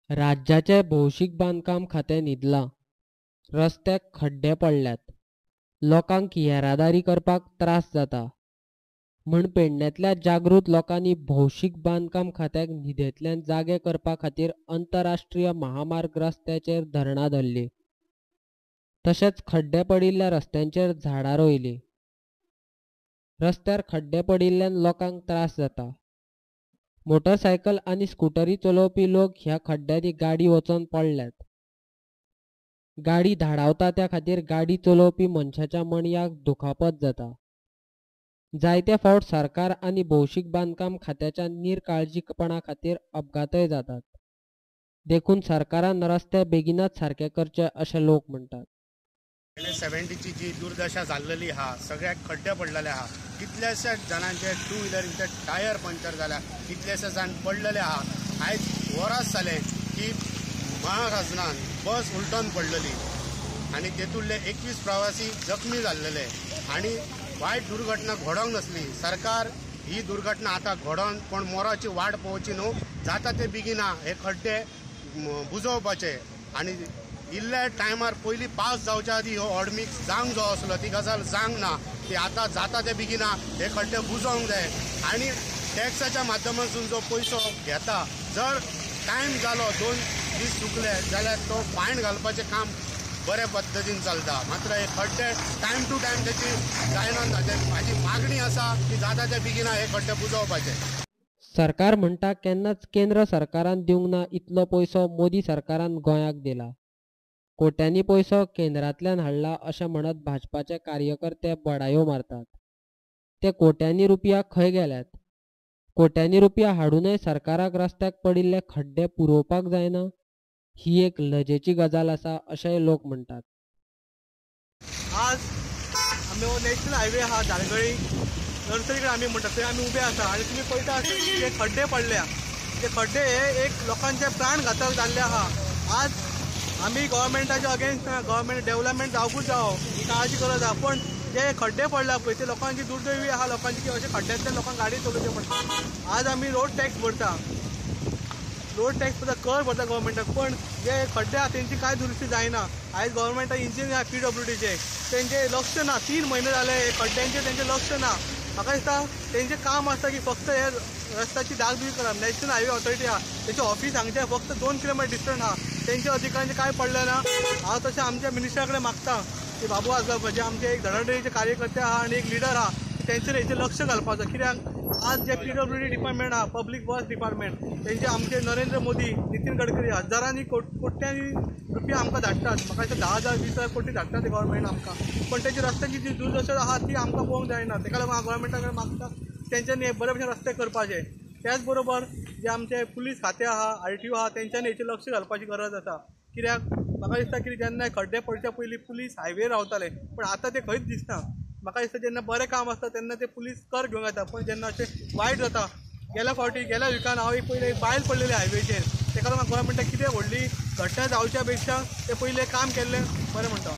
राज्याचे भौशीक बांधकाम खाते न्हिदलां. रस्त्याक खड्डे पडल्यात. लोकांक येरादारी करपाक त्रास जाता. म्हण पेडण्यातल्या जागृत लोकांनी भौशीक बांधकाम खात्याक न्हिदेंतल्यान जागे करपा खातीर आंतरराष्ट्रीय महामार्ग रस्त्याचेर धरणां धरलीं. तशेंच खड्डे पडिल्ल्या रस्त्यांचेर झाडां रोयलीं. रस्त्यार खड्डे पडिल्ल्यान लोकांक त्रास जाता. मोटरसायकल आनी स्कूटरी चलोवपी लोक ह्या खड्ड्यांनी गाडी वचोन पडल्यात. गाडी धाडावता त्या खातीर गाडी चलोवपी मनशाच्या मणयाक दुखापत जाता. जायते फावट सरकार आनी भौशीक बांदकाम खात्याच्या निरकाळजीपणा खातीर अपघातय जातात. देखून सरकारान रस्ते बेगीनाच सारके करचे अशें लोक म्हणटात. 70ची जी दुर्दशा जाल्लेली आहा, सगळ्याक खड्डे पडलेले आहा. कितलेशेच जाणांचे टू व्हिलरींचे टायर पंक्चर जाल्या, कितलेशे जाण पडलेले आहा. आयज वरास जाले की महाराष्ट्रान बस उलटोन पडलेली आनी तेतूंतले 21 प्रवासी जखमी जाल्लेले आनी वायट दुर्घटना घडोंक नासली. सरकार ही दुर्घटना आतां घडोवन पण मोराची वाट पळोवची न्हू. जाता ते बेगिना हे खड्डे बुजोवपाचे आनी इल्ल्या टायमार पयलीं पावस जावच्या आदी हो ऑडमिक्स जावंक जो आसलो ती गजाल जावंक ना. ती आतां जाता ते बेगिना हे खड्डे बुजोवंक जाय आनी टॅक्साच्या माध्यमांतून जो पयसो घेता, जर टायम जालो 2 दीस चुकले जाल्यार तो फायन घालपाचें काम बरे पद्दतीन चलता. मात्र हे खड्डे टायम टू टायम त्याची जायना. म्हाजी मागणी आसा की जाता ते बेगिना हे खड्डे बुजोवपाचे. सरकार म्हणटा केन्नाच केंद्र सरकारान दिवंक ना इतलो पयसो मोदी सरकारान गोंयाक दिला. कोट्यांनी पयसो केंद्रांतल्यान हाडला अशें म्हणत भाजपाचे कार्यकर्ते बडायो मारतात. ते कोट्यांनी रुपया खंय गेल्यात? कोट्यांनी रुपया हाडूनय सरकाराक रस्त्याक पडिल्ले खड्डे पुरोवपाक जायना? ही एक लजेची गजाल आसा अशेंय लोक म्हणटात. आज आमी हो नॅशनल हायवे आहा धारगळी नर्सरी कडेन आमी म्हणटा थंय आमी उबे आसा आनी तुमी पळयता आसतले जे खड्डे पडल्या. ते खड्डे हे एक लोकांचे प्राण घातक जाल्ले आहा. आज आमी गव्हर्मेंटाच्या अगेन्स्ट गव्हर्मेंट डेव्हलपमेंट जावपूच जावो ही काळजी गरज आहा. पण जे खड्डे पडल्या पळय ते लोकांची दुर्दैवी आहा लोकांची की अशें खड्ड्यांतल्यान लोकांक गाडी चलोवचे पडटा. आज आमी रोड टॅक्स भरता, रोड टॅक्स भरता, कर भरता गव्हर्मेंटाक, पण जे खड्डे आहा तेंची कांय दुरुस्ती जायना. आयज गव्हर्मेंटा इंजिनियर आहा PWDचे तेंचे लक्ष ना. 3 म्हयने जाले हे खड्ड्यांचेर तेंचे लक्ष ना. म्हाका दिसता तेंचें काम आसता की फक्त हे रस्त्याची डागडुजी करप. नॅशनल हायवे ऑथॉरिटी आहा तेंचें ऑफीस हांगचे फक्त 2 किलोमिटर डिस्टन्स आहा. तेंच्या अधिकाऱ्यांचे कांय पडलें ना. हांव तशें आमच्या मिनिस्टरा कडेन मागता की बाबू आसगांव जे आमचे एक धडाडीचे कार्यकर्ते आहा आनी एक लिडर आहा तेंचेर हेचेर लक्ष घालपाचो. कित्याक आज जे PWD डिपार्टमेंट आहा, पब्लीक वर्क्स डिपार्टमेंट, तेंचे आमचे नरेंद्र मोदी, नितीन गडकरी हजारांनी कोट्यांनी रुपया आमकां धाडटात. म्हाका दिसता 10,000 20,000 कोटी धाडटात ते गव्हर्मेंट आमकां. पण तेंची रस्त्याची जी दुर्दशा आहा ती आमकां पळोवंक जायना. तेका लागून हांव गव्हर्मेंटा कडेन मागता तेंच्यांनी हे बरे भशेन रस्ते करपाचे. त्याच बरोबर जे आमचे पुलीस खातें आहा, RTO आहा तेंच्यांनी हेचेर लक्ष घालपाची गरज आसा. कित्याक म्हाका दिसता की जेन्ना खड्डे पडच्या पयलीं पुलीस हायवे रावताले, पण आतां ते खंयच दिसना. म्हाका दिसता जेन्ना बरें काम आसता तेन्ना ते पुलीस कर घेवंक येता, पण जेन्ना अशें वायट जाता. गेल्या विकान हांव पयलीं एक बायल पडलेली हायवेचेर. तेका लागून गव्हर्मेंटाक कितें व्हडली घटना जावच्या पेक्षा ते पयलें काम केल्लें बरें म्हणटा.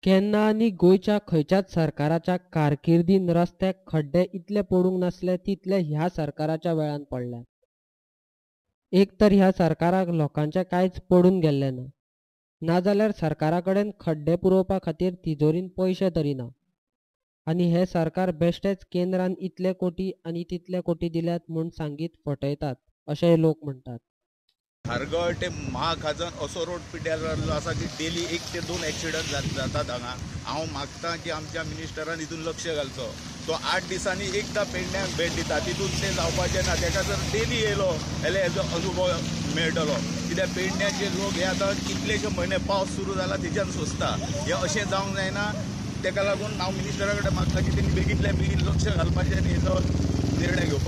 केन्ना आनी गोंयच्या खंयच्याच सरकाराच्या कारकिर्दीन रस्त्याक खड्डे इतले पडूंक नासले तितले ह्या सरकाराच्या वेळान पडल्यात. एक तर ह्या सरकाराक लोकांचें कांयच पडून गेल्लें ना, नाजाल्यार सरकारा कडेन खड्डे पुरोवपा खातीर तिजोरीन पयशे तरी ना. आनी हे सरकार बेश्टेच केंद्रान इतले कोटी आनी तितले कोटी दिल्यात म्हूण सांगीत फटयतात अशेंय लोक म्हणटात. खारगळ ते महाखाजन असो रोड पिड्यार आसा की डेली 1 ते 2 एक्सिडंट जातात हांगा. हांव मागता की आमच्या मिनिस्टरान हितून लक्ष घालचो. तो 8 दिसांनी एकदां पेडण्याक भेट दिता, तितून ते जावपाचें ना. ताका जर डेली येयलो जाल्यार हेजो अनुभव मेळटलो. कित्याक पेडण्याचे लोक हे आतां कितलेशे म्हयने पावस सुरू जाला तेच्यान सोंसता. हे अशें जावंक जायना. ताका लागून हांव मिनिस्टरा कडेन मागता की तेणी बेगींतल्या बेगीन लक्ष घालपाचें आनी हेजो निर्णय घेवपाचो.